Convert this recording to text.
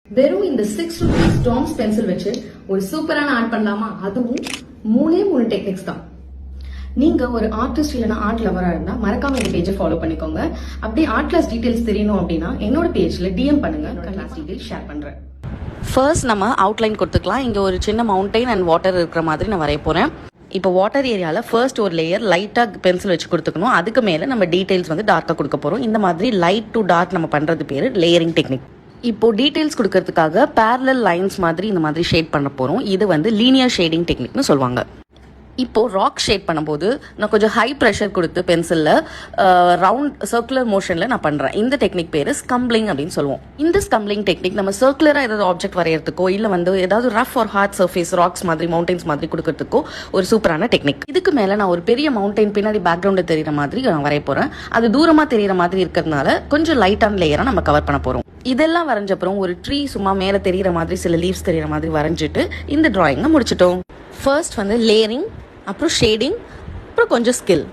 வெறும் இந்த 6 rupees Tom's pencil வச்சு ஒரு சூப்பரான ஆர்ட் பண்ணலாமா? அதுவும் மூணு டெக்னிக்ஸ் தான். நீங்க ஒரு ஆர்டிஸ்ட் இல்லைன்னா ஆர்ட் லவரா இருந்தா மறக்காம இந்த பேஜை ஃபாலோ பண்ணிக்கோங்க. அப்படியே ஆர்ட் கிளாஸ் டீடைல்ஸ் தெரியணும் அப்படின்னா என்னோட பேஜ்ல டிஎம் பண்ணுங்க, கிளாஸ் டீடைல்ஸ் ஷேர் பண்றேன். ஃபர்ஸ்ட் நம்ம அவுட்லைன் கொடுத்துக்கலாம். இங்க ஒரு சின்ன மவுண்டைன் அண்ட் வாட்டர் இருக்கிற மாதிரி நான் வரைய போறேன். இப்போ வாட்டர் ஏரியால ஃபர்ஸ்ட் ஒரு லேயர் லைட்டா பென்சில் வச்சு கொடுத்துக்கணும். அதுக்கு மேல நம்ம டீடைல்ஸ் வந்து டார்க்கா கொடுக்க போறோம். இந்த மாதிரி லைட் டு டார்க் நம்ம பண்றது பேரு லேயரிங் டெக்னிக். இப்போ டீடைல்ஸ் கொடுக்கறதுக்காக பேரலல் லைன்ஸ் மாதிரி இந்த மாதிரி ஷேட் பண்ண போறோம். இது வந்து லீனியர் ஷேடிங் டெக்னிக்னு சொல்லுவாங்க. இப்போ ராக் ஷேட் பண்ணும்போது நான் கொஞ்சம் ஹை ப்ரெஷர் கொடுத்து பென்சில்ல ரவுண்ட் சர்க்குலர் மோஷன்ல நான் பண்றேன். இந்த டெக்னிக் பேரு ஸ்கம்பிளிங் அப்படின்னு சொல்லுவோம். இந்த ஸ்கம்பிளிங் டெக்னிக் நம்ம சர்க்குலரா ஏதாவது ஆப்ஜெக்ட் வரையறதுக்கோ இல்ல வந்து ஏதாவது rough or hard surface rocks மாதிரி மவுண்டன்ஸ் மாதிரி கொடுக்கறதுக்கோ ஒரு சூப்பரான டெக்னிக். இதுக்கு மேல நான் ஒரு பெரிய மவுண்டைன் பின்னாடி பேக்ரவுண்ட் தெரியற மாதிரி நான் வரைய போறேன். அது தூரமா தெரியற மாதிரி இருக்கிறதுனால கொஞ்சம் லைட்டான லேயரா நம்ம கவர் பண்ண போறோம். இதெல்லாம் வரைஞ்சப்பறம் ஒரு ட்ரீ சும்மா மேல தெரியற மாதிரி சில லீவ்ஸ் தெரியற மாதிரி வரைஞ்சிட்டு இந்த டிராயிங்கை முடிச்சிட்டோம். ஃபர்ஸ்ட் வந்து லேயரிங், அப்புறம் ஷேடிங், அப்புறம் கொஞ்சம் ஸ்கில்.